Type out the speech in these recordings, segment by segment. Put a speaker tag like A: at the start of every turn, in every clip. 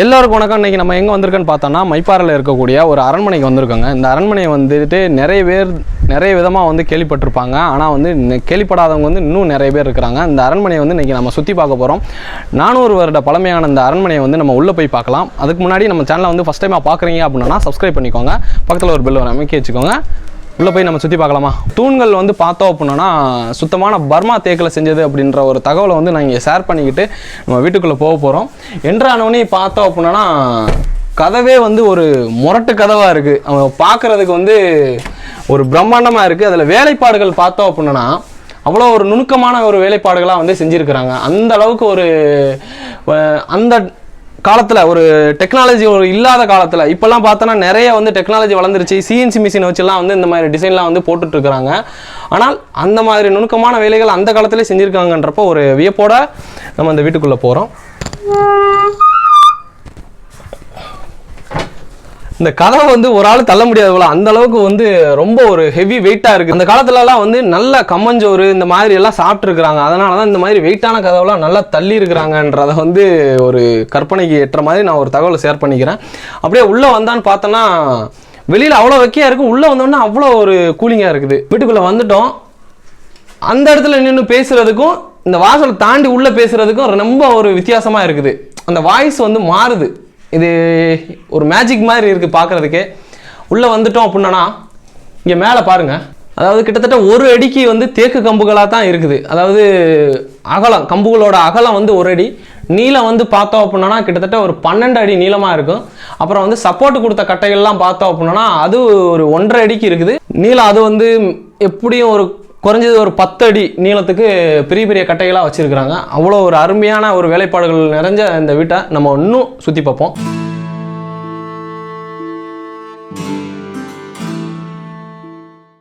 A: எல்லாருக்கும் வணக்கம். இன்னைக்கு நம்ம எங்கே வந்திருக்கோன்னு பார்த்தோம்னா மைப்பாறையில் இருக்கக்கூடிய ஒரு அரண்மனைக்கு வந்திருக்கோங்க. இந்த அரண்மனையை வந்துட்டு நிறைய விதமாக வந்து கேள்விப்பட்டிருப்பாங்க. ஆனால் வந்து கேள்விப்படாதவங்க வந்து இன்னும் நிறைய பேர் இருக்கிறாங்க. இந்த அரண்மனையை வந்து இன்றைக்கி நம்ம சுற்றி பார்க்க போகிறோம். 400 வருட பழமையான இந்த அரண்மனையை வந்து நம்ம உள்ளே போய் பார்க்கலாம். அதுக்கு முன்னாடி நம்ம சேனலை வந்து ஃபஸ்ட் டைமாக பார்க்குறீங்க அப்படின்னா சப்ஸ்கிரைப் பண்ணிக்கோங்க. பக்கத்தில் ஒரு பெல் வர அமைக்க வச்சுக்கோங்க. உள்ளே போய் நம்ம சுற்றி பார்க்கலாமா? தூண்கள் வந்து பார்த்தோம் அப்படின்னா சுத்தமான பர்மா தேக்கில் செஞ்சது அப்படின்ற ஒரு தகவலை வந்து நான் இங்கே ஷேர் பண்ணிக்கிட்டு நம்ம வீட்டுக்குள்ளே போக போகிறோம். என்றானோடனே பார்த்தோம் அப்படின்னா கதவே வந்து ஒரு முரட்டு கதவாக இருக்குது. அவங்க பார்க்குறதுக்கு வந்து ஒரு பிரம்மாண்டமாக இருக்குது. அதில் வேலைப்பாடுகள் பார்த்தோம் அப்படின்னா அவ்வளோ ஒரு நுணுக்கமான ஒரு வேலைப்பாடுகளாக வந்து செஞ்சுருக்கிறாங்க. அந்த அளவுக்கு ஒரு அந்த காலத்தில் ஒரு டெக்னாலஜி ஒரு இல்லாத காலத்தில் இப்போல்லாம் பார்த்தோன்னா நிறைய வந்து டெக்னாலஜி வளர்ந்துருச்சு. சிஎன்சி மிஷினை வச்சுலாம் வந்து இந்த மாதிரி டிசைன்லாம் வந்து போட்டுட்ருக்குறாங்க. ஆனால் அந்த மாதிரி நுணுக்கமான வேலைகள் அந்த காலத்திலே செஞ்சுருக்காங்கன்றப்போ ஒரு வியப்போட நம்ம அந்த வீட்டுக்குள்ளே போகிறோம். இந்த கதவை வந்து ஒரு ஆள் தள்ள முடியாது போல, அந்த அளவுக்கு வந்து ரொம்ப ஒரு ஹெவி வெயிட்டாக இருக்குது. அந்த காலத்துலலாம் வந்து நல்ல கம்மஞ்சோறு இந்த மாதிரி எல்லாம் சாப்பிட்ருக்குறாங்க. அதனால தான் இந்த மாதிரி வெயிட்டான கதவுலாம் நல்லா தள்ளி இருக்கிறாங்கன்றதை வந்து ஒரு கற்பனைக்கு ஏற்ற மாதிரி நான் ஒரு தகவலை ஷேர் பண்ணிக்கிறேன். அப்படியே உள்ளே வந்தான்னு பார்த்தோன்னா வெளியில் அவ்வளோ வெக்கையாக இருக்குது, உள்ளே வந்தோன்னா அவ்வளோ ஒரு கூலிங்காக இருக்குது. வீட்டுக்குள்ளே வந்துட்டோம். அந்த இடத்துல நின்று பேசுகிறதுக்கும் இந்த வாசலை தாண்டி உள்ளே பேசுகிறதுக்கும் ரொம்ப ஒரு வித்தியாசமாக இருக்குது. அந்த வாய்ஸ் வந்து மாறுது. இது ஒரு மேஜிக் மாதிரி இருக்குது பார்க்குறதுக்கே. உள்ளே வந்துட்டோம் அப்படின்னா இங்கே மேலே பாருங்கள், அதாவது கிட்டத்தட்ட ஒரு அடிக்கு வந்து தேக்கு கம்புகளாக தான் இருக்குது. அதாவது அகலம், கம்புகளோட அகலம் வந்து ஒரு அடி, நீளம் வந்து பார்த்தோம் அப்படின்னா கிட்டத்தட்ட ஒரு 12 அடி நீளமாக இருக்கும். அப்புறம் வந்து சப்போர்ட் கொடுத்த கட்டைகள்லாம் பார்த்தோம் அப்படின்னா அது ஒரு 1.5 அடிக்கு இருக்குது நீளம். அது வந்து எப்படியும் ஒரு குறைஞ்சது ஒரு 10 அடி நீளத்துக்கு பெரிய பெரிய கட்டைகளாக வச்சுருக்கிறாங்க. அவ்வளோ ஒரு அருமையான ஒரு வேலைப்பாடுகள் நிறைஞ்ச இந்த வீட்டை நம்ம இன்னும் சுற்றி பார்ப்போம்.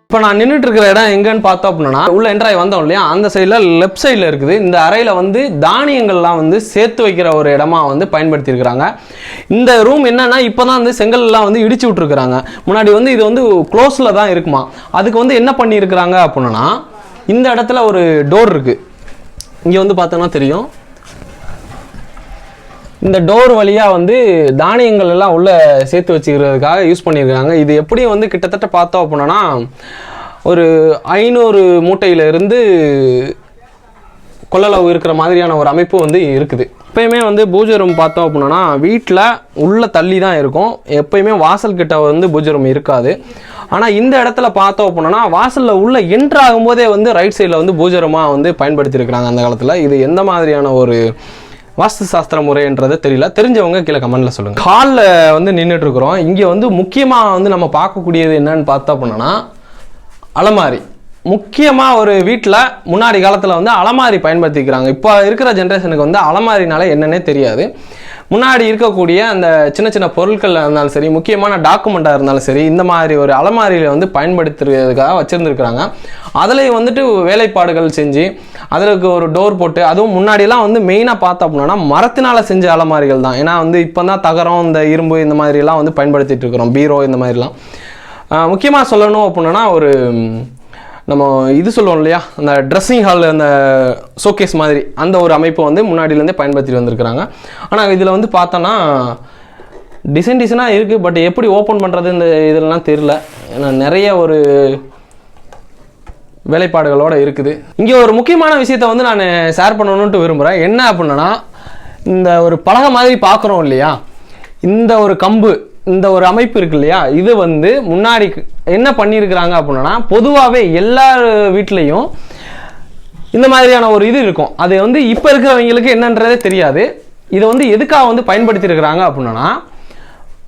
A: இப்போ நான் நின்றுட்டு இருக்கிற இடம் எங்கன்னு பார்த்தோம் அப்படின்னா உள்ள என்ட்ராய் வந்தோம் இல்லையா, அந்த சைடில் லெஃப்ட் சைடில் இருக்குது. இந்த அறையில் வந்து தானியங்கள்லாம் வந்து சேர்த்து வைக்கிற ஒரு இடமா வந்து பயன்படுத்தியிருக்கிறாங்க. இந்த ரூம் என்னன்னா இப்போ தான் வந்து செங்கல்லாம் வந்து இடிச்சு விட்டுருக்குறாங்க. முன்னாடி வந்து இது வந்து க்ளோஸில் தான் இருக்குமா. அதுக்கு வந்து என்ன பண்ணியிருக்கிறாங்க அப்படின்னா இந்த இடத்துல ஒரு டோர் இருக்குது. இங்கே வந்து பார்த்தோன்னா தெரியும், இந்த டோர் வழியாக வந்து தானியங்கள் எல்லாம் உள்ளே சேர்த்து வச்சுக்கிறதுக்காக யூஸ் பண்ணியிருக்காங்க. இது எப்படியும் வந்து கிட்டத்தட்ட பார்த்தோம் அப்படின்னா ஒரு 500 மூட்டையிலிருந்து கொள்ளளவு இருக்கிற மாதிரியான ஒரு அமைப்பு வந்து இருக்குது. எப்பயுமே வந்து பூஜை ரூம் பார்த்தோம் அப்படின்னா வீட்டில் உள்ள தள்ளி தான் இருக்கும். எப்பயுமே வாசல் கிட்ட வந்து பூஜை ரூம் இருக்காது. ஆனால் இந்த இடத்துல பார்த்தோம் அப்படின்னா வாசலில் உள்ள என்ட்ரு ஆகும்போதே வந்து ரைட் சைடில் வந்து பூஜை ரூமாக வந்து பயன்படுத்தியிருக்கிறாங்க அந்த காலத்தில். இது எந்த மாதிரியான ஒரு வாஸ்து சாஸ்திர முறைன்றது தெரியல, தெரிஞ்சவங்க கீழே கமெண்ட்ல சொல்லுங்க. ஹாலில் வந்து நின்றுட்டு இருக்கிறோம். இங்கே வந்து முக்கியமாக வந்து நம்ம பார்க்கக்கூடியது என்னன்னு பார்த்தோம் அப்படின்னா அலமாரி. முக்கியமாக ஒரு வீட்டில் முன்னாடி காலத்தில் வந்து அலமாரி பயன்படுத்திக்கிறாங்க. இப்போ இருக்கிற ஜென்ரேஷனுக்கு வந்து அலமாரினால என்னன்னே தெரியாது. முன்னாடி இருக்கக்கூடிய அந்த சின்ன சின்ன பொருட்கள் இருந்தாலும் சரி, முக்கியமான டாக்குமெண்ட்டாக இருந்தாலும் சரி, இந்த மாதிரி ஒரு அலமாரியில் வந்து பயன்படுத்துறதுக்காக வச்சுருந்துருக்குறாங்க. அதில் வந்துட்டு வேலைப்பாடுகள் செஞ்சு அதற்கு ஒரு டோர் போட்டு, அதுவும் முன்னாடியெல்லாம் வந்து மெயினாக பார்த்தோம் அப்படின்னா மரத்தினால் செஞ்ச அலமாரிகள் தான். ஏன்னா வந்து இப்போ தான் தகரம், இந்த இரும்பு இந்த மாதிரிலாம் வந்து பயன்படுத்திட்டு இருக்கிறோம், பீரோ இந்த மாதிரிலாம். முக்கியமாக சொல்லணும் அப்படின்னா ஒரு நம்ம இது சொல்லுவோம் இல்லையா, அந்த ட்ரெஸ்ஸிங் ஹால், அந்த ஷோகேஸ் மாதிரி அந்த ஒரு அமைப்பை வந்து முன்னாடியிலேருந்தே பயன்படுத்திட்டு வந்திருக்கிறாங்க. ஆனால் இதில் வந்து பார்த்தோன்னா டிசைனாக இருக்குது. பட் எப்படி ஓப்பன் பண்ணுறது இந்த இதெல்லாம் தெரியல. ஏன்னா நிறைய ஒரு வேலைப்பாடுகளோடு இருக்குது. இங்கே ஒரு முக்கியமான விஷயத்தை வந்து நான் ஷேர் பண்ணணுன்ட்டு விரும்புகிறேன். என்ன அப்படின்னா இந்த ஒரு பலகை மாதிரி பார்க்குறோம் இல்லையா, இந்த ஒரு கம்பு, இந்த ஒரு அமைப்பு இருக்கு இல்லையா, இது வந்து முன்னாடி என்ன பண்ணியிருக்கிறாங்க அப்படின்னா பொதுவாகவே எல்லா வீட்லேயும் இந்த மாதிரியான ஒரு இது இருக்கும். அது வந்து இப்போ இருக்கிறவங்களுக்கு என்னன்றதே தெரியாது. இதை வந்து எதுக்காக வந்து பயன்படுத்தியிருக்கிறாங்க அப்படின்னா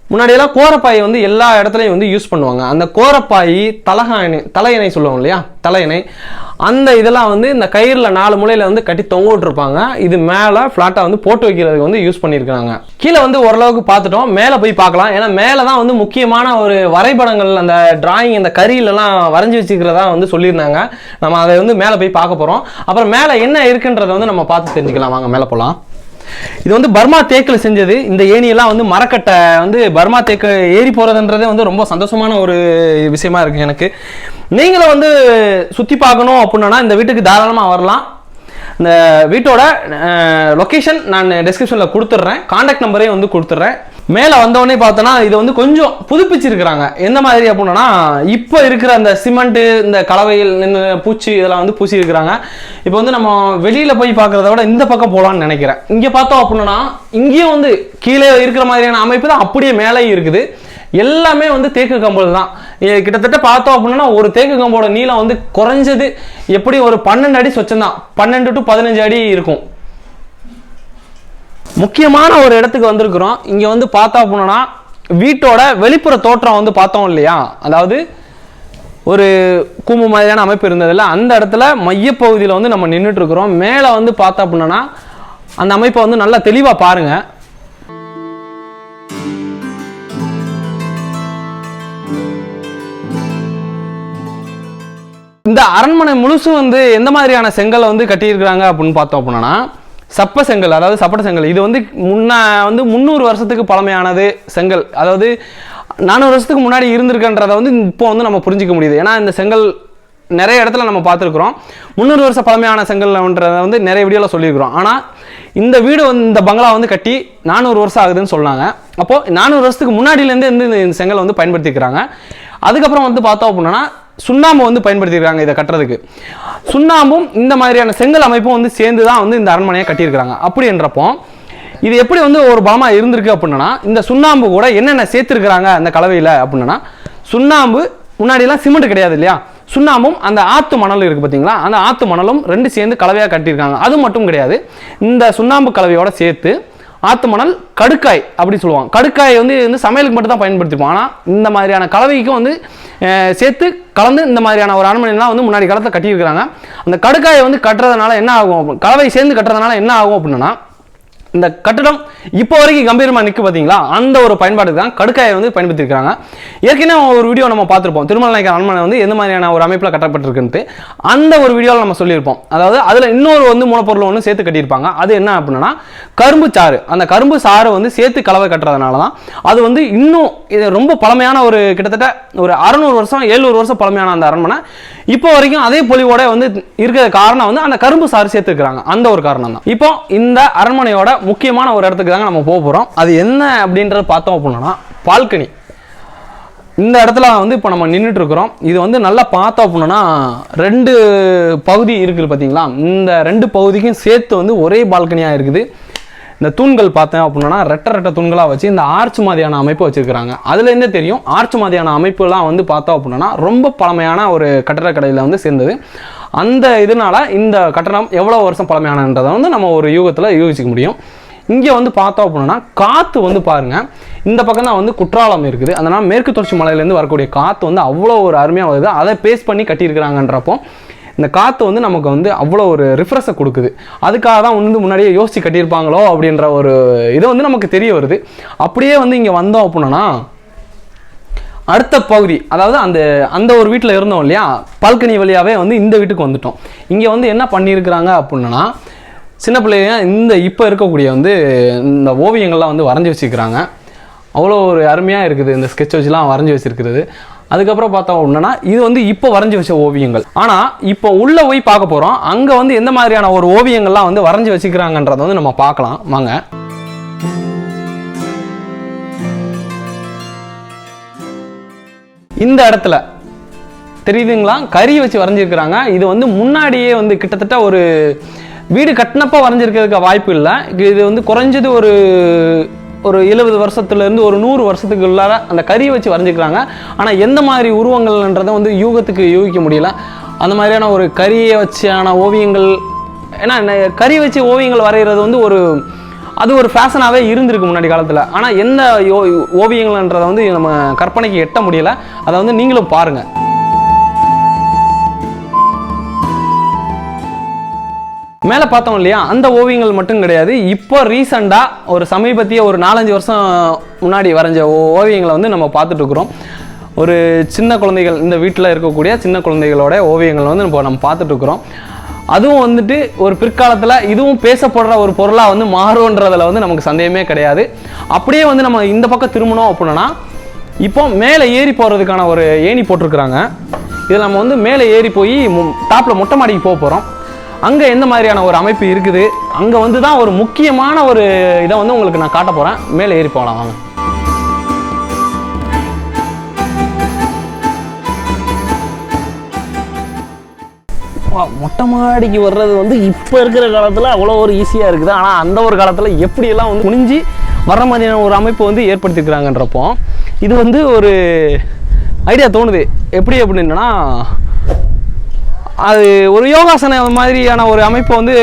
A: முன்னாடியெல்லாம் கோரப்பாயை வந்து எல்லா இடத்துலையும் வந்து யூஸ் பண்ணுவாங்க. அந்த கோரப்பாய் தலையணை சொல்லுவோம் இல்லையா, தலையணை, அந்த இதெல்லாம் வந்து இந்த கயிறில் 4 மூலையில் வந்து கட்டி தொங்க விட்டுருப்பாங்க. இது மேலே ஃப்ளாட்டாக வந்து போட்டு வைக்கிறதுக்கு வந்து யூஸ் பண்ணியிருக்கிறாங்க. கீழே வந்து ஓரளவுக்கு பார்த்துட்டோம், மேலே போய் பார்க்கலாம். ஏன்னா மேலே தான் வந்து முக்கியமான ஒரு வரைபடங்கள், அந்த டிராயிங், இந்த கரியிலலாம் வரைஞ்சி வச்சுக்கிறதா வந்து சொல்லியிருந்தாங்க. நம்ம அதை வந்து மேலே போய் பார்க்க போகிறோம். அப்புறம் மேலே என்ன இருக்குன்றதை வந்து நம்ம பார்த்து தெரிஞ்சுக்கலாம். வாங்க மேலே போகலாம். இது வந்து பர்மா தேக்கில் செஞ்சது. இந்த ஏணியெல்லாம் வந்து மரக்கட்டை வந்து பர்மா தேக்கு ஏறி போகிறதுன்றதே வந்து ரொம்ப சந்தோஷமான ஒரு விஷயமா இருக்குது எனக்கு. நீங்களும் வந்து சுற்றி பார்க்கணும் அப்படின்னா இந்த வீட்டுக்கு தாராளமாக வரலாம். இந்த வீட்டோட லொக்கேஷன் நான் டிஸ்கிரிப்ஷனில் கொடுத்துட்றேன், கான்டாக்ட் நம்பரையும் வந்து கொடுத்துட்றேன். மேலே வந்தோடனே பார்த்தோன்னா இது வந்து கொஞ்சம் புதுப்பிச்சிருக்கிறாங்க. எந்த மாதிரி அப்படின்னா இப்போ இருக்கிற அந்த சிமெண்ட்டு, இந்த கலவையில் பூச்சி இதெல்லாம் வந்து பூசி இருக்கிறாங்க. இப்போ வந்து நம்ம வெளியில் போய் பார்க்குறத விட இந்த பக்கம் போகலான்னு நினைக்கிறேன். இங்கே பார்த்தோம் அப்படின்னா இங்கேயும் வந்து கீழே இருக்கிற மாதிரியான அமைப்பு தான் அப்படியே மேலேயும் இருக்குது. எல்லாமே வந்து தேக்கு கம்பல் தான். கிட்டத்தட்ட பார்த்தோம் அப்படின்னா ஒரு தேக்கு கம்போட நீளம் வந்து குறைஞ்சது எப்படி ஒரு 12 அடி சொச்சம் தான், 12 to 15 அடி இருக்கும். முக்கியமான ஒரு இடத்துக்கு வந்திருக்கிறோம். இங்கே வந்து பார்த்தோம் அப்படின்னா வீட்டோட வெளிப்புற தோற்றம் வந்து பார்த்தோம் இல்லையா, அதாவது ஒரு கூம்பு மாதிரியான அமைப்பு இருந்ததில்ல, அந்த இடத்துல மையப்பகுதியில் வந்து நம்ம நின்றுட்டு இருக்கிறோம். மேலே வந்து பார்த்தோம் அப்படின்னா அந்த அமைப்பை வந்து நல்லா தெளிவாக பாருங்கள். இந்த அரண்மனை முழுசும் வந்து எந்த மாதிரியான செங்கலை வந்து கட்டியிருக்கிறாங்க அப்படின்னு பார்த்தோம் அப்படின்னா சப்ப செங்கல், அதாவது சப்பட்ட செங்கல். இது வந்து 300 வருஷத்துக்கு பழமையானது செங்கல். அதாவது 400 வருஷத்துக்கு முன்னாடி இருந்திருக்குன்றதை வந்து இப்போ வந்து நம்ம புரிஞ்சிக்க முடியுது. ஏன்னா இந்த செங்கல் நிறைய இடத்துல நம்ம பார்த்துருக்குறோம். 300 வருஷம் பழமையான செங்கல்ன்றதை வந்து நிறைய வீடியோவில் சொல்லியிருக்கிறோம். ஆனால் இந்த வீடு வந்து இந்த பங்களா வந்து கட்டி 400 வருஷம் ஆகுதுன்னு சொன்னாங்க. அப்போது 400 வருஷத்துக்கு முன்னாடியிலேருந்து இந்த செங்கல் வந்து பயன்படுத்திக்கிறாங்க. அதுக்கப்புறம் வந்து பார்த்தோம் அப்படின்னா சுண்ணாம்பு வந்து பயன்படுத்தியிருக்காங்க இதை கட்டுறதுக்கு. சுண்ணாம்பும் இந்த மாதிரியான செங்கல் அமைப்பும் வந்து சேர்ந்து தான் வந்து இந்த அரண்மனையை கட்டியிருக்கிறாங்க. அப்படி என்றப்போ இது எப்படி வந்து ஒரு பலமாக இருந்திருக்கு அப்படின்னா இந்த சுண்ணாம்பு கூட என்னென்ன சேர்த்துருக்குறாங்க அந்த கலவையில் அப்படின்னா, சுண்ணாம்பு முன்னாடிலாம் சிமெண்ட் கிடையாது இல்லையா, சுண்ணாம்பும் அந்த ஆற்று மணல் இருக்குது பார்த்தீங்களா, அந்த ஆற்று மணலும் ரெண்டு சேர்ந்து கலவையாக கட்டியிருக்காங்க. அது மட்டும் கிடையாது, இந்த சுண்ணாம்பு கலவையோட சேர்த்து ஆற்று மணல், கடுக்காய் அப்படி சொல்லுவாங்க. கடுக்காய் வந்து சமையலுக்கு மட்டும் தான் பயன்படுத்திப்போம். ஆனால் இந்த மாதிரியான கலவைக்கும் வந்து சேர்த்து கலந்து இந்த மாதிரியான ஒரு அரண்மனைலாம் வந்து முன்னாடி காலத்தில் கட்டியிருக்கிறாங்க. அந்த கடுக்காயை வந்து கட்டுறதுனால என்ன ஆகும், கலவை சேர்ந்து கட்டுறதுனால என்ன ஆகும் அப்படின்னா இந்த கட்டடம் இப்போ வரைக்கும் கம்பீரமாக நிற்கு பார்த்தீங்களா, அந்த ஒரு பயன்பாட்டுக்கு தான் கடுக்காயை வந்து பயன்படுத்தியிருக்காங்க. ஏற்கனவே ஒரு வீடியோ நம்ம பார்த்துருப்போம், திருமல் நாயக்கர் அரண்மனை வந்து எந்த மாதிரியான ஒரு அமைப்பில் கட்டப்பட்டிருக்குன்ட்டு. அந்த ஒரு வீடியோவில் நம்ம சொல்லியிருப்போம். அதாவது அதில் இன்னொரு வந்து மூலப்பொருள் ஒன்று சேர்த்து கட்டியிருப்பாங்க. அது என்ன அப்படின்னா கரும்பு சாறு. அந்த கரும்பு சாறு வந்து சேர்த்து கலவை கட்டுறதுனால தான் அது வந்து இன்னும் இது ரொம்ப பழமையான ஒரு கிட்டத்தட்ட ஒரு 600 வருஷம் 700 வருஷம் பழமையான அந்த அரண்மனை இப்போ வரைக்கும் அதே பொலிவோட வந்து இருக்கிற காரணம் வந்து அந்த கரும்பு சாறு சேர்த்துக்கிறாங்க. அந்த ஒரு காரணம் தான். இப்போ இந்த அரண்மனையோட முக்கியமான ஒரு இடத்துக்கு தாங்க நம்ம போக போகிறோம். அது என்ன அப்படின்றத பார்த்தோம் அப்படின்னா பால்கனி. இந்த இடத்துல வந்து இப்போ நம்ம நின்றுட்டு இருக்கிறோம். இது வந்து நல்லா பார்த்தோம் அப்படின்னா 2 பகுதி இருக்குது பார்த்தீங்களா, இந்த 2 பகுதிக்கும் சேர்த்து வந்து ஒரே பால்கனியாக இருக்குது. இந்த தூண்கள் பார்த்தேன் அப்படின்னா ரெட்டை தூண்களாக வச்சு இந்த ஆர்ச் மாதிரியான அமைப்பு வச்சுருக்கிறாங்க. அதுலேருந்தே தெரியும் ஆர்ச் மாதிரியான அமைப்புலாம் வந்து பார்த்தோம் அப்படின்னா ரொம்ப பழமையான ஒரு கட்டடக்கலையில் வந்து சேர்ந்தது. அந்த இதனால இந்த கட்டடம் எவ்வளோ வருஷம் பழமையானன்றதை வந்து நம்ம ஒரு யூகத்தில் யூகிச்சிக்க முடியும். இங்கே வந்து பார்த்தோம் அப்படின்னா காற்று வந்து பாருங்கள், இந்த பக்கம் தான் வந்து குற்றாலம் இருக்குது. அதனால் மேற்கு தொடர்ச்சி மலையிலேருந்து வரக்கூடிய காற்று வந்து அவ்வளோ ஒரு அருமையாக வருது. அதை பேஸ் பண்ணி கட்டியிருக்கிறாங்கன்றப்போ இந்த காற்று வந்து நமக்கு வந்து அவ்வளோ ஒரு ரிஃப்ரெஷை கொடுக்குது. அதுக்காக தான் வந்து முன்னாடியே யோசித்து கட்டியிருப்பாங்களோ அப்படின்ற ஒரு இது வந்து நமக்கு தெரிய வருது. அப்படியே வந்து இங்கே வந்தோம் அப்படின்னா அடுத்த பகுதி, அதாவது அந்த ஒரு வீட்டில் இருந்தோம் இல்லையா, பால்கனி வழியாகவே வந்து இந்த வீட்டுக்கு வந்துட்டோம். இங்கே வந்து என்ன பண்ணியிருக்கிறாங்க அப்படின்னா சின்ன பிள்ளைங்க இந்த இப்போ இருக்கக்கூடிய வந்து இந்த ஓவியங்கள்லாம் வந்து வரைஞ்சி வச்சுக்கிறாங்க. அவ்வளோ ஒரு அருமையாக இருக்குது இந்த ஸ்கெட்ச் வச்சுலாம் வரைஞ்சி வச்சுருக்கிறது. அதுக்கப்புறம் பார்த்தோம் அப்படின்னா இது வந்து இப்போ வரைஞ்சி வச்ச ஓவியங்கள். ஆனால் இப்போ உள்ளே போய் பார்க்க போகிறோம். அங்கே வந்து எந்த மாதிரியான ஒரு ஓவியங்கள்லாம் வந்து வரைஞ்சி வச்சுக்கிறாங்கன்றதை வந்து நம்ம பார்க்கலாம் வாங்க. இந்த இடத்துல தெரியுதுங்களா, கறி வச்சு வரைஞ்சிருக்கிறாங்க. இது வந்து முன்னாடியே வந்து கிட்டத்தட்ட ஒரு வீடு கட்டினப்போ வரைஞ்சிருக்கிறதுக்கு வாய்ப்பு இல்லை. இது வந்து குறைஞ்சது ஒரு 70 வருஷத்துலேருந்து ஒரு 100 வருஷத்துக்கு உள்ளார அந்த கறியை வச்சு வரைஞ்சிக்கிறாங்க. ஆனால் எந்த மாதிரி உருவங்கள்ன்றதை வந்து யூகத்துக்கு யூகிக்க முடியல. அந்த மாதிரியான ஒரு கறியை வச்சான ஓவியங்கள், ஏன்னா கறி வச்சு ஓவியங்கள் வரைகிறது வந்து அது ஒரு ஃபேஷனாகவே இருந்திருக்கு முன்னாடி காலத்தில். ஆனால் எந்த ஓவியங்கள்ன்றதை வந்து நம்ம கற்பனைக்கு எட்ட முடியலை. அதை வந்து நீங்களும் பாருங்கள். மேலே பார்த்தோம் இல்லையா, அந்த ஓவியங்கள் மட்டும் கிடையாது, இப்போ ரீசெண்டாக ஒரு சமீபத்திய ஒரு 4-5 வருஷம் முன்னாடி வரைஞ்ச ஓவியங்களை வந்து நம்ம பார்த்துட்ருக்குறோம். ஒரு சின்ன குழந்தைகள், இந்த வீட்டில் இருக்கக்கூடிய சின்ன குழந்தைகளோட ஓவியங்கள் வந்து நம்ம பார்த்துட்ருக்குறோம். அதுவும் வந்துட்டு ஒரு பிற்காலத்தில் இதுவும் பேசப்படுற ஒரு பொருளாக வந்து மாறுன்றதில் வந்து நமக்கு சந்தேகமே கிடையாது. அப்படியே வந்து நம்ம இந்த பக்கம் திரும்பணும் அப்படின்னா இப்போ மேலே ஏறி போகிறதுக்கான ஒரு ஏணி போட்டிருக்கிறாங்க. இதில் நம்ம வந்து மேலே ஏறி போய் டாப்பில் மொட்டை மாடிக்கு போக போகிறோம். அங்கே எந்த மாதிரியான ஒரு அமைப்பு இருக்குது, அங்கே வந்து தான் ஒரு முக்கியமான ஒரு இதை வந்து உங்களுக்கு நான் காட்ட போகிறேன். மேலே ஏறி போகலாம் வாங்க. மொட்டை மாடிக்கு வர்றது வந்து இப்போ இருக்கிற காலத்தில் அவ்வளோ ஒரு ஈஸியாக இருக்குது. ஆனால் அந்த ஒரு காலத்தில் எப்படியெல்லாம் வந்து குனிஞ்சி வர்ற மாதிரியான ஒரு அமைப்பு வந்து ஏற்படுத்திக்கிறாங்கன்றப்போ இது வந்து ஒரு ஐடியா தோணுது. எப்படி அப்படின்னா, அது ஒரு யோகாசன மாதிரியான ஒரு அமைப்பு வந்து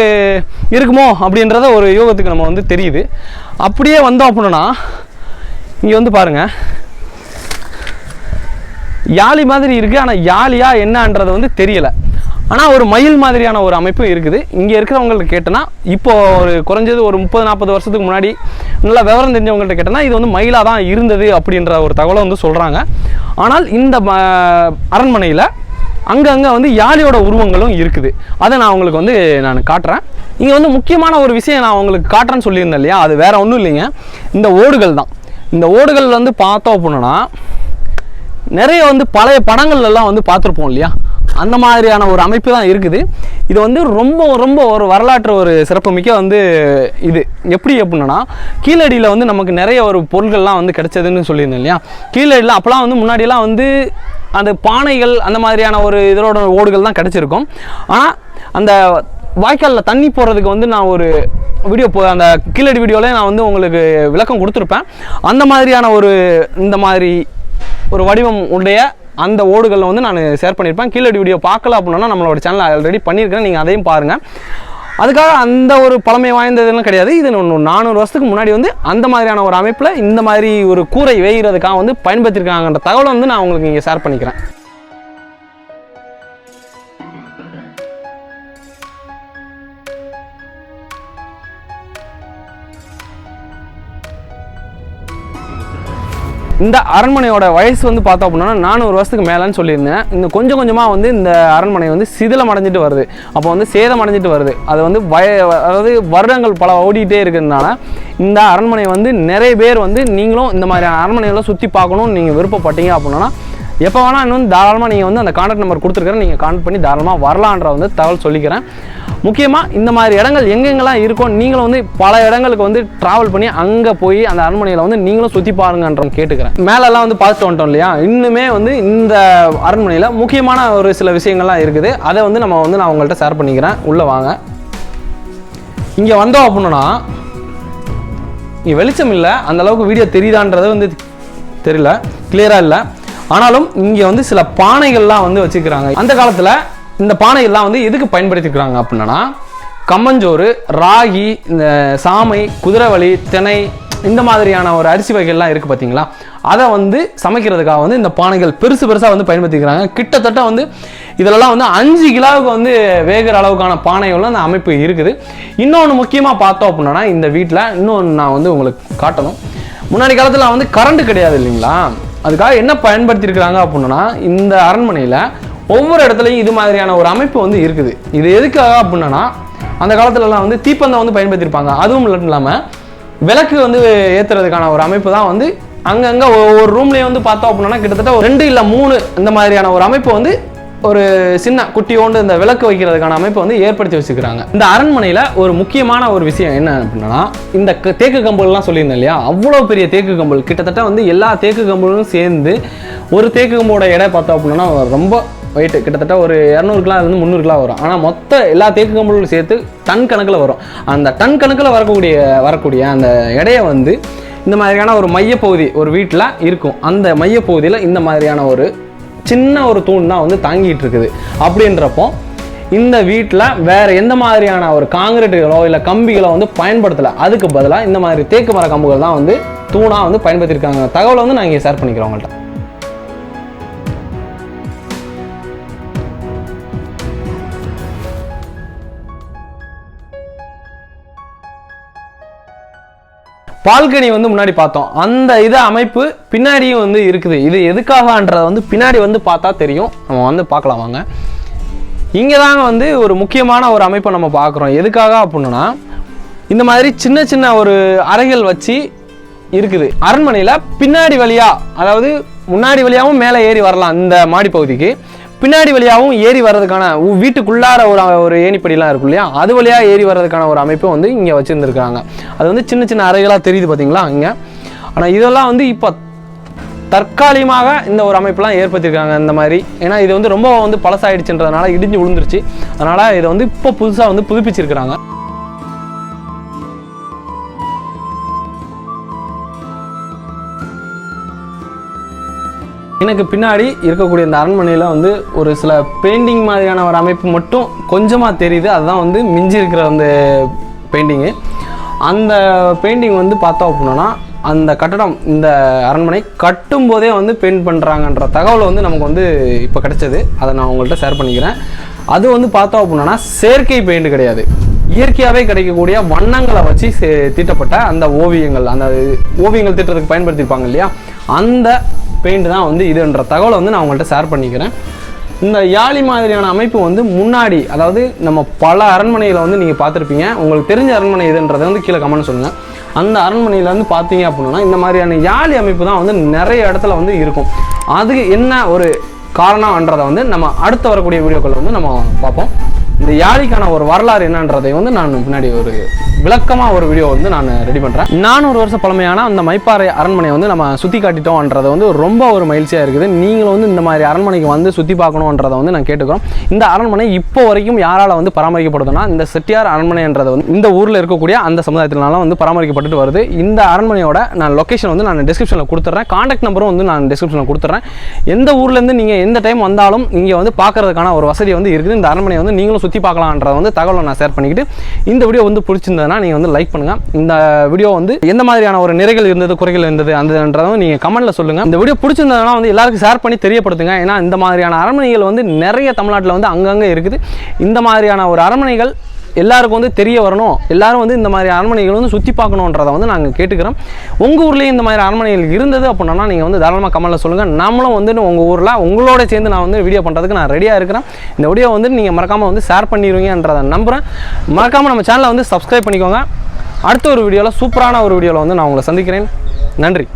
A: இருக்குமோ அப்படின்றத ஒரு யோகத்துக்கு நம்ம வந்து தெரியுது. அப்படியே வந்தோம் அப்படின்னா இங்கே வந்து பாருங்கள், யாழி மாதிரி இருக்குது. ஆனால் யாழியா என்னன்றது வந்து தெரியலை. ஆனால் ஒரு மயில் மாதிரியான ஒரு அமைப்பு இருக்குது. இங்கே இருக்கிறவங்கள்ட்ட கேட்டோன்னா, இப்போ ஒரு குறைஞ்சது ஒரு 30-40 வருஷத்துக்கு முன்னாடி நல்லா விவரம் தெரிஞ்சவங்கள்ட்ட கேட்டோன்னா இது வந்து மயிலாக தான் இருந்தது அப்படின்ற ஒரு தகவலை வந்து சொல்கிறாங்க. ஆனால் இந்த அரண்மனையில் அங்கங்கே வந்து யாழியோட உருவங்களும் இருக்குது. அதை நான் உங்களுக்கு வந்து நான் காட்டுறேன். இங்கே வந்து முக்கியமான ஒரு விஷயம் நான் உங்களுக்கு காட்டுறேன்னு சொல்லியிருந்தேன் இல்லையா, அது வேறு ஒன்றும் இல்லைங்க, இந்த ஓடுகள் தான். இந்த ஓடுகள் வந்து பார்த்தோம் அப்படின்னா நிறைய வந்து பழைய படங்கள்லாம் வந்து பார்த்துருப்போம் இல்லையா, அந்த மாதிரியான ஒரு அமைப்பு தான் இருக்குது. இது வந்து ரொம்ப ரொம்ப ஒரு வரலாற்று ஒரு சிறப்புமிக்க வந்து இது. எப்படி அப்படின்னா, கீழடியில் வந்து நமக்கு நிறைய ஒரு பொருட்கள்லாம் வந்து கிடைச்சதுன்னு சொல்லியிருந்தேன் இல்லையா. கீழடியில் அப்போலாம் வந்து முன்னாடியெல்லாம் வந்து அந்த பானைகள் அந்த மாதிரியான ஒரு இதோட ஓடுகள் தான் கிடச்சிருக்கும். ஆனால் அந்த வாய்க்காலில் தண்ணி போடுறதுக்கு வந்து நான் ஒரு வீடியோ அந்த கீழடி வீடியோவில் நான் வந்து உங்களுக்கு விளக்கம் கொடுத்துருப்பேன். அந்த மாதிரியான ஒரு இந்த மாதிரி ஒரு வடிவம் உடைய அந்த ஓடுகளில் வந்து நான் ஷேர் பண்ணியிருப்பேன். கீழடி வீடியோ பார்க்கல அப்படின்னா நம்மளோட சேனல் ஆல்ரெடி பண்ணியிருக்கிறேன், நீங்கள் அதையும் பாருங்கள். அதுக்காக அந்த ஒரு பழமை வாய்ந்ததுலாம் கிடையாது. இது 400 வருஷத்துக்கு முன்னாடி வந்து அந்த மாதிரியான ஒரு அமைப்பில் இந்த மாதிரி ஒரு கூரை வேகிறதுக்காக வந்து பயன்படுத்தியிருக்காங்கன்ற தகவலை வந்து நான் உங்களுக்கு இங்கே ஷேர் பண்ணிக்கிறேன். இந்த அரண்மனையோட வயசு வந்து பார்த்தோம் அப்படின்னா 400 வருஷத்துக்கு மேலேன்னு சொல்லியிருந்தேன். இன்னும் கொஞ்சம் கொஞ்சமாக வந்து இந்த அரண்மனை வந்து சிதிலம் அடைஞ்சிட்டு வருது, அப்போ வந்து சேதம் அடைஞ்சிட்டு வருது. அது வந்து அதாவது வருடங்கள் பல ஓடிக்கிட்டே இருக்கிறதுனால இந்த அரண்மனை வந்து நிறைய பேர் வந்து நீங்களும் இந்த மாதிரி அரண்மனையெல்லாம் சுற்றி பார்க்கணும்னு நீங்கள் விருப்பப்பட்டீங்க அப்படின்னா எப்போ வேணால் இன்னும் தாராளமாக நீங்கள் வந்து அந்த கான்டாக்ட் நம்பர் கொடுத்துருக்கிறேன், நீங்கள் கான்டாக்ட் பண்ணி தாராளமாக வரலான்ற வந்து தகவல் சொல்லிக்கிறேன். முக்கியமாக இந்த மாதிரி இடங்கள் எங்கெங்கெல்லாம் இருக்கும், நீங்களும் வந்து பல இடங்களுக்கு வந்து ட்ராவல் பண்ணி அங்கே போய் அந்த அரண்மனையில் வந்து நீங்களும் சுற்றி பாருங்கன்ற கேட்டுக்கிறேன். மேலெல்லாம் வந்து பார்த்துட்டு வந்துட்டோம் இல்லையா, இன்னுமே வந்து இந்த அரண்மனையில் முக்கியமான ஒரு சில விஷயங்கள்லாம் இருக்குது. அதை வந்து நான் உங்கள்கிட்ட ஷேர் பண்ணிக்கிறேன். உள்ளே வாங்க. இங்கே வந்தோம் அப்படின்னா இங்கே வெளிச்சம் இல்லை, அந்தளவுக்கு வீடியோ தெரியுதான்றது வந்து தெரியல, கிளியராக இல்லை. ஆனாலும் இங்கே வந்து சில பானைகள்லாம் வந்து வச்சுக்கிறாங்க. அந்த காலத்தில் இந்த பானைகள்லாம் வந்து எதுக்கு பயன்படுத்திக்கிறாங்க அப்படின்னா, கம்மஞ்சோறு, ராகி, இந்த சாமை, குதிரைவலி, திணை, இந்த மாதிரியான ஒரு அரிசி வகைகள்லாம் இருக்குது பார்த்தீங்களா, அதை வந்து சமைக்கிறதுக்காக வந்து இந்த பானைகள் பெருசாக வந்து பயன்படுத்திக்கிறாங்க. கிட்டத்தட்ட வந்து இதிலெல்லாம் வந்து 5 கிலோவுக்கு வந்து வேகிற அளவுக்கான பானைகள்லாம் அந்த அமைப்பு இருக்குது. இன்னொன்று முக்கியமாக பார்த்தோம் அப்படின்னா, இந்த வீட்டில் இன்னொன்று நான் வந்து உங்களுக்கு காட்டணும். முன்னாடி காலத்தில் வந்து கரண்ட் கிடையாது இல்லைங்களா, அதுக்காக என்ன பயன்படுத்தியிருக்கிறாங்க அப்படின்னா, இந்த அரண்மனையில் ஒவ்வொரு இடத்துலையும் இது மாதிரியான ஒரு அமைப்பு வந்து இருக்குது. இது எதுக்காக அப்படின்னா, அந்த காலத்துலலாம் வந்து தீப்பந்தம் வந்து பயன்படுத்தியிருப்பாங்க. அதுவும் இல்லாமல் விளக்கு வந்து ஏற்றுறதுக்கான ஒரு அமைப்பு தான் வந்து அங்கங்கே ஒவ்வொரு ரூம்லேயும் வந்து பார்த்தோம் அப்படின்னா கிட்டத்தட்ட 2 இல்லை 3 இந்த மாதிரியான ஒரு அமைப்பு வந்து ஒரு சின்ன குட்டியோண்டு இந்த விளக்கு வைக்கிறதுக்கான அமைப்பை வந்து ஏற்படுத்தி வச்சுக்கிறாங்க. இந்த அரண்மனையில் ஒரு முக்கியமான ஒரு விஷயம் என்ன அப்படின்னா, இந்த தேக்கு கம்புகள்லாம் சொல்லியிருந்தேன் இல்லையா, அவ்வளோ பெரிய தேக்கு கம்பல், கிட்டத்தட்ட வந்து எல்லா தேக்கு கம்புகளும் சேர்ந்து ஒரு தேக்கு கம்போட எடை பார்த்தோம் அப்படின்னா ரொம்ப வெயிட், கிட்டத்தட்ட ஒரு 200 கிலோ இருந்து 300 கிலோ வரும். ஆனால் மொத்த எல்லா தேக்கு கம்புகளும் சேர்த்து டன் கணக்கில் வரும். அந்த டன் கணக்கில் வரக்கூடிய அந்த எடையை வந்து இந்த மாதிரியான ஒரு மையப்பகுதி ஒரு வீட்டில் இருக்கும். அந்த மையப்பகுதியில் இந்த மாதிரியான ஒரு சின்ன ஒரு தூண் தான் வந்து தாங்கிட்டு இருக்குது. அப்படின்றப்போ இந்த வீட்டில் வேறு எந்த மாதிரியான ஒரு காங்கிரீட்டுகளோ இல்லை கம்பிகளோ வந்து பயன்படுத்தலை. அதுக்கு பதிலாக இந்த மாதிரி தேக்கு மர கம்புகள் தான் வந்து தூணாக வந்து பயன்படுத்தியிருக்காங்க. தகவலை வந்து நான் இங்கே ஷேர் பண்ணிக்கிறேன் உங்கள்கிட்ட. பால்கனி வந்து முன்னாடி பார்த்தோம், அந்த இது அமைப்பு பின்னாடியும் வந்து இருக்குது. இது எதுக்காகன்றதை வந்து பின்னாடி வந்து பார்த்தா தெரியும், நம்ம வந்து பார்க்கலாம் வாங்க. இங்கே தாங்க வந்து ஒரு முக்கியமான ஒரு அமைப்பை நம்ம பார்க்குறோம். எதுக்காக அப்படின்னா, இந்த மாதிரி சின்ன சின்ன ஒரு அறைகள் வச்சு இருக்குது. அரண்மனையில் பின்னாடி வழியாக, அதாவது முன்னாடி வழியாகவும் மேலே ஏறி வரலாம் இந்த மாடி பகுதிக்கு, பின்னாடி வழியாகவும் ஏறி வர்றதுக்கான வீட்டுக்குள்ளார ஒரு ஏணிப்படிலாம் இருக்கும் இல்லையா, அது வழியாக ஏறி வர்றதுக்கான ஒரு அமைப்பு வந்து இங்கே வச்சுருந்துருக்காங்க. அது வந்து சின்ன சின்ன அறைகளாக தெரியுது பார்த்தீங்களா இங்கே. ஆனால் இதெல்லாம் வந்து இப்போ தற்காலிகமாக இந்த ஒரு அமைப்பெலாம் ஏற்படுத்தியிருக்காங்க இந்த மாதிரி. ஏன்னா இது வந்து ரொம்ப வந்து பழசாயிடுச்சுன்றதுனால இடிஞ்சு விழுந்துருச்சு. அதனால் இதை வந்து இப்போ புதுசாக வந்து புதுப்பிச்சிருக்கிறாங்க. எனக்கு பின்னாடி இருக்கக்கூடிய இந்த அரண்மனையில் வந்து ஒரு சில பெயிண்டிங் மாதிரியான ஒரு அமைப்பு மட்டும் கொஞ்சமாக தெரியுது. அதுதான் வந்து மிஞ்சி இருக்கிற அந்த பெயிண்டிங்கு. அந்த பெயிண்டிங் வந்து பார்த்தோம் அப்படின்னா அந்த கட்டடம், இந்த அரண்மனை கட்டும் போதே வந்து பெயிண்ட் பண்ணுறாங்கன்ற தகவல் வந்து நமக்கு வந்து இப்போ கிடைச்சது. அதை நான் உங்கள்கிட்ட ஷேர் பண்ணிக்கிறேன். அது வந்து பார்த்தோம் அப்படின்னா செயற்கை பெயிண்ட் கிடையாது, இயற்கையாகவே கிடைக்கக்கூடிய வண்ணங்களை வச்சு தீட்டப்பட்ட அந்த ஓவியங்கள், அந்த ஓவியங்கள் தீட்டுறதுக்கு பயன்படுத்தியிருப்பாங்க இல்லையா, அந்த பெயிண்ட் தான் வந்து இதுன்ற தகவலை வந்து நான் உங்கள்கிட்ட ஷேர் பண்ணிக்கிறேன். இந்த யாழி மாதிரியான அமைப்பு வந்து முன்னாடி, அதாவது நம்ம பல அரண்மனையில் வந்து நீங்கள் பார்த்துருப்பீங்க. உங்களுக்கு தெரிஞ்ச அரண்மனை இதுன்றதை வந்து கீழே கமெண்ட் சொல்லுங்கள். அந்த அரண்மனையில் வந்து பார்த்தீங்க அப்படின்னா இந்த மாதிரியான யாழி அமைப்பு தான் வந்து நிறைய இடத்துல வந்து இருக்கும். அதுக்கு என்ன ஒரு காரணம்ன்றதை வந்து நம்ம அடுத்து வரக்கூடிய வீடியோக்களில் வந்து நம்ம பார்ப்போம். இந்த யாழிக்கான ஒரு வரலாறு என்னன்றதை வந்து நான் பின்னாடி ஒரு விளக்கமாக ஒரு வீடியோ வந்து நான் ரெடி பண்ணுறேன். 400 வருஷம் பழமையான அந்த மைப்பாறை அரண்மனையை வந்து நம்ம சுற்றி காட்டிட்டோம்ன்றது வந்து ரொம்ப ஒரு மகிழ்ச்சியாக இருக்குது. நீங்களும் வந்து இந்த மாதிரி அரண்மனைக்கு வந்து சுற்றி பார்க்கணுன்றதை வந்து நான் கேட்டுக்கிறோம். இந்த அரண்மனை இப்போ வரைக்கும் யாரால் வந்து பராமரிக்கப்படுதுன்னா இந்த செட்டியார் அரண்மனைன்றது வந்து இந்த ஊரில் இருக்கக்கூடிய அந்த சமுதாயத்தினால வந்து பராமரிக்கப்பட்டு வருது. இந்த அரண்மனையோட நான் லொக்கேஷன் வந்து நான் டிஸ்கிரிப்ஷனில் கொடுத்துட்றேன். கான்டாக்ட் நம்பரும் வந்து நான் டிஸ்கிரிப்ஷனில் கொடுத்துட்றேன். எந்த ஊர்லேருந்து நீங்கள் எந்த டைம் வந்தாலும் இங்கே வந்து பார்க்கறதுக்கான ஒரு வசதி வந்து இருக்குது. இந்த அரண்மனை வந்து நீங்களும் சுற்றி பார்க்கலாம்ன்றத வந்து தகவலை நான் ஷேர் பண்ணிக்கிட்டு, இந்த வீடியோ வந்து பிடிச்சிருந்ததுன்னா நீங்கள் வந்து லைக் பண்ணுங்கள். இந்த வீடியோ வந்து எந்த மாதிரியான ஒரு நிறைகள் இருந்தது, குறைகள் இருந்தது அந்தன்றதை நீங்கள் கமெண்ட்டில் சொல்லுங்கள். இந்த வீடியோ பிடிச்சிருந்ததுனா வந்து எல்லாருக்கும் ஷேர் பண்ணி தெரியப்படுத்துங்க. ஏன்னா இந்த மாதிரியான அரண்மனைகள் வந்து நிறைய தமிழ்நாட்டில் வந்து அங்கங்கே இருக்குது. இந்த மாதிரியான ஒரு அரண்மனைகள் எல்லாருக்கும் வந்து தெரிய வரணும், எல்லாரும் வந்து இந்த மாதிரி அரண்மனைகள் வந்து சுற்றி பார்க்கணுன்றதை வந்து நாங்கள் கேட்டுக்கிறோம். உங்கள் ஊர்லேயும் இந்த மாதிரி அரண்மனைகள் இருந்தது அப்படின்னா நீங்கள் வந்து தாராளமாக கமெண்ட்டில் சொல்லுங்கள். நம்மளும் வந்து உங்கள் ஊரில் உங்களோட சேர்ந்து நான் வந்து வீடியோ பண்ணுறதுக்கு நான் ரெடியாக இருக்கிறேன். இந்த வீடியோ வந்து நீங்கள் மறக்காமல் வந்து ஷேர் பண்ணிடுவீங்கன்றதை நம்புகிறேன். மறக்காமல் நம்ம சேனலை வந்து சப்ஸ்கிரைப் பண்ணிக்கோங்க. அடுத்த ஒரு வீடியோவில், சூப்பரான ஒரு வீடியோவில் வந்து நான் உங்களை சந்திக்கிறேன். நன்றி.